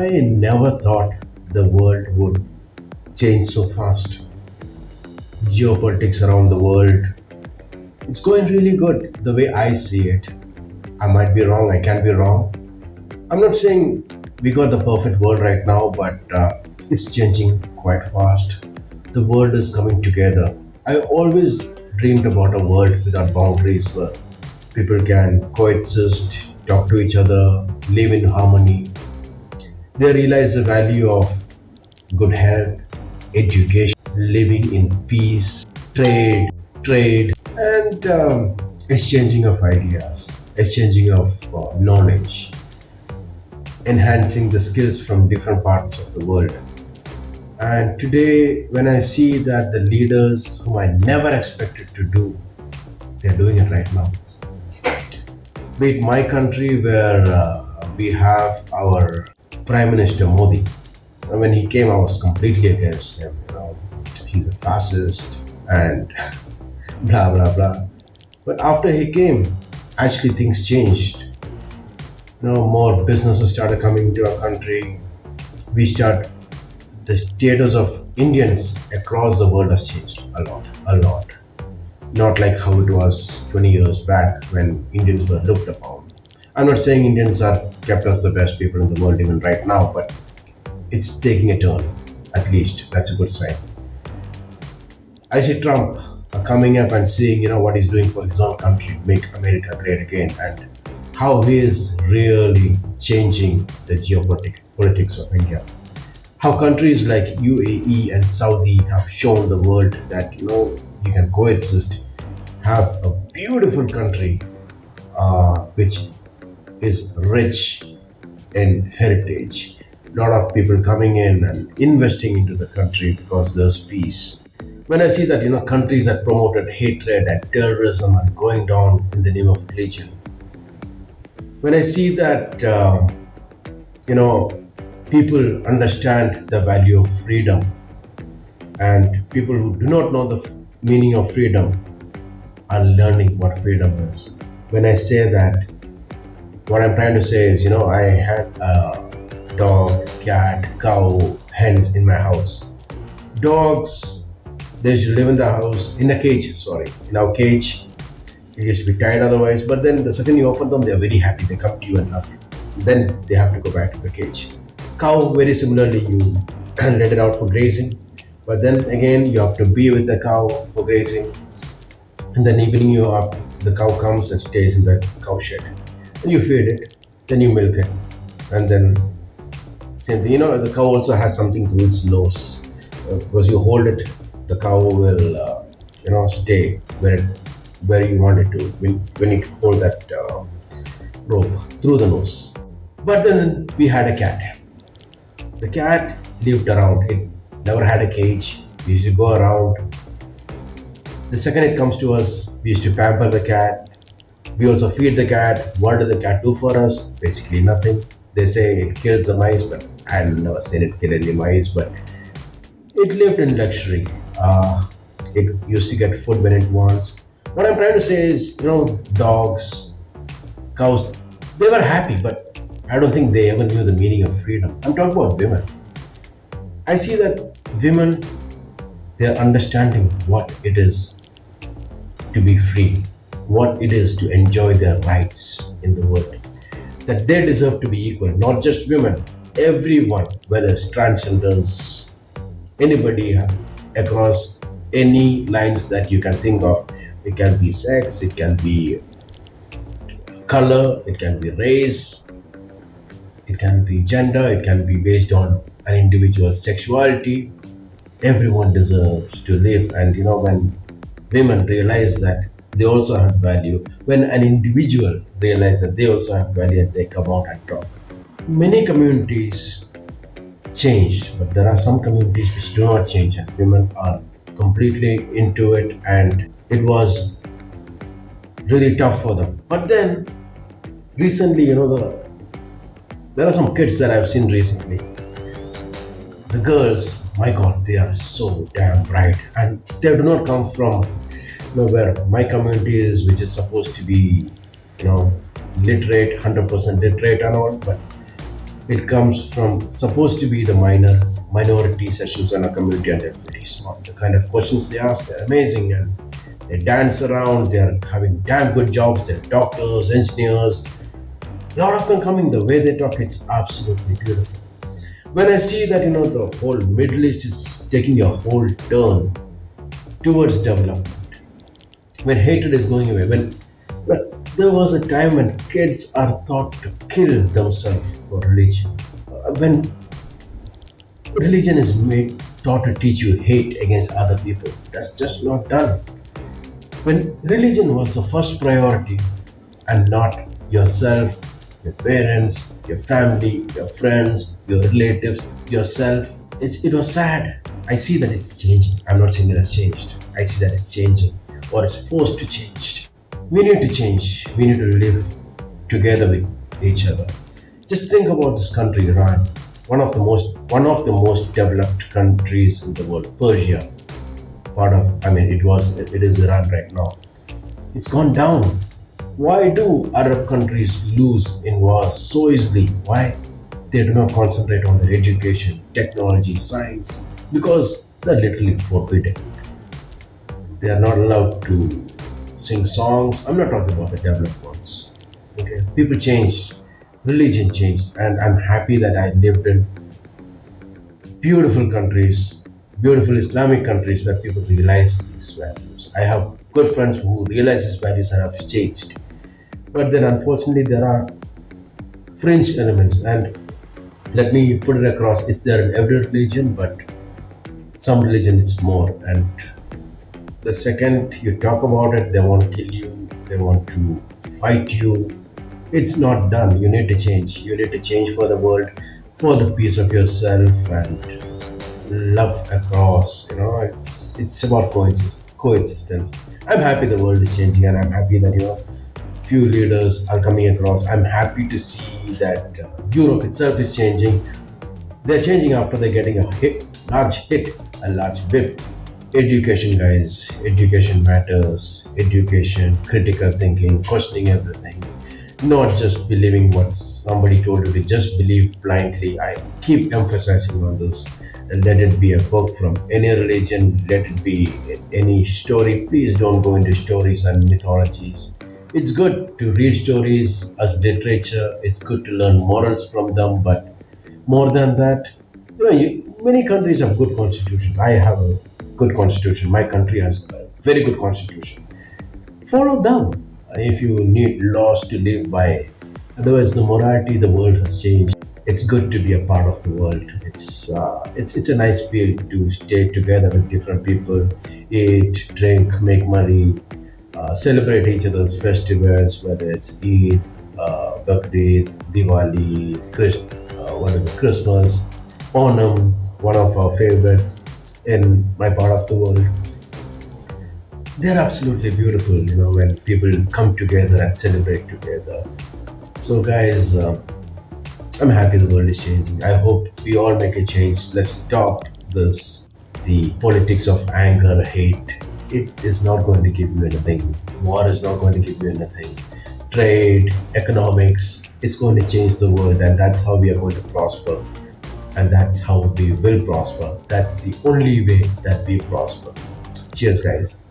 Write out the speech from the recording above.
I never thought the world would change so fast. Geopolitics around the world, it's going really good the way I see it. I might be wrong, I can be wrong. I'm not saying we got the perfect world right now, but it's changing quite fast. The world is coming together. I always dreamed about a world without boundaries where people can coexist, talk to each other, live in harmony. They realize the value of good health, education, living in peace, trade, and exchanging of ideas, exchanging of knowledge, enhancing the skills from different parts of the world. And today, when I see that the leaders whom I never expected to do, they're doing it right now. Be it my country where we have our Prime Minister Modi. When he came, I was completely against him. He's a fascist and blah blah blah. But after he came, actually things changed. More businesses started coming into our country. We start the status of Indians across the world has changed a lot. Not like how it was 20 years back when Indians were looked upon. I'm not saying Indians are kept as the best people in the world even right now, but it's taking a turn. At least that's a good sign. I see Trump coming up and seeing, what he's doing for his own country, make America great again, and how he is really changing the geopolitics of India. How countries like UAE and Saudi have shown the world that you can coexist, have a beautiful country which is rich in heritage. A lot of people coming in and investing into the country because there's peace. When I see that countries that promoted hatred and terrorism are going down in the name of religion, when I see that people understand the value of freedom, and people who do not know the meaning of freedom are learning what freedom is. When I say that, what I'm trying to say is, I had a dog, cat, cow, hens in my house. Dogs, they should live in the house, in a cage, in our cage. It used to be tied otherwise, but then the second you open them, they're very happy. They come to you and love you. Then they have to go back to the cage. Cow, very similarly, you let it out for grazing, but then again, you have to be with the cow for grazing. And then evening, the cow comes and stays in the cow shed. And you feed it, then you milk it, and then same thing. The cow also has something through its nose, because you hold it, the cow will stay where you want it to when you hold that rope through the nose. But then we had a cat. The cat lived around. It never had a cage. We used to go around. The second it comes to us, we used to pamper the cat. We also feed the cat. What did the cat do for us? Basically nothing. They say it kills the mice, but I've never seen it kill any mice. But it lived in luxury. It used to get food when it wants. What I'm trying to say is, dogs, cows, they were happy, but I don't think they ever knew the meaning of freedom. I'm talking about women. I see that women, they're understanding what it is to be free, what it is to enjoy their rights in the world, that they deserve to be equal, not just women, everyone, whether it's transgenders, anybody across any lines that you can think of. It can be sex, it can be color, it can be race, it can be gender, it can be based on an individual's sexuality. Everyone deserves to live, and when women realize that they also have value, when an individual realizes that they also have value, and they come out and talk. Many communities changed, but there are some communities which do not change, and women are completely into it, and it was really tough for them. But then recently, there are some kids that I've seen recently. The girls, my God, they are so damn bright, and they do not come from where my community is, which is supposed to be literate, 100% literate and all. But It comes from supposed to be the minority sessions in a community, and they're very smart. The kind of questions they ask, they're amazing, and they dance around. They're having damn good jobs. They're doctors, engineers. A lot of them coming. The way they talk, it's absolutely beautiful. When I see that the whole Middle East is taking a whole turn towards development, when hatred is going away, when there was a time when kids are thought to kill themselves for religion. When religion is made taught to teach you hate against other people, that's just not done. When religion was the first priority and not yourself, your parents, your family, your friends, your relatives, yourself, it was sad. I see that it's changing. I'm not saying it has changed. I see that it's changing or it's supposed to change. We need to change. We need to live together with each other. Just think about this country, Iran, one of the most developed countries in the world. Persia, part of, it is Iran right now. It's gone down. Why do Arab countries lose in wars so easily? Why? They do not concentrate on their education, technology, science, because they're literally forbidden. They are not allowed to sing songs. I'm not talking about the developed ones. Okay, people changed, religion changed, and I'm happy that I lived in beautiful countries, beautiful Islamic countries where people realize these values. I have good friends who realize these values and have changed. But then unfortunately there are fringe elements, and let me put it across, it's there in every religion, but some religion it's more. And the second you talk about it, they want to kill you, they want to fight you. It's not done. You need to change. You need to change for the world, for the peace of yourself, and love across. It's about coexistence. I'm happy the world is changing, and I'm happy that few leaders are coming across. I'm happy to see that Europe itself is changing. They're changing after they're getting a large whip. Education, guys. Education matters. Education, critical thinking, questioning everything. Not just believing what somebody told you to just believe blindly. I keep emphasizing on this. And let it be a book from any religion, let it be any story. Please don't go into stories and mythologies. It's good to read stories as literature. It's good to learn morals from them, but more than that, many countries have good constitutions. I have a good constitution. My country has a very good constitution. Follow them if you need laws to live by. Otherwise, the morality, the world has changed. It's good to be a part of the world. It's a nice feel to stay together with different people, eat, drink, make money, celebrate each other's festivals, whether it's Eid, Bakrid, Diwali, what is it, Christmas, Onam, one of our favorites in my part of the world. They're absolutely beautiful, when people come together and celebrate together. So, guys, I'm happy the world is changing. I hope we all make a change. Let's stop this, the politics of anger, hate. It is not going to give you anything. War is not going to give you anything. Trade, economics, it's going to change the world, and that's how we are going to prosper. And that's how we will prosper. That's the only way that we prosper. Cheers, guys.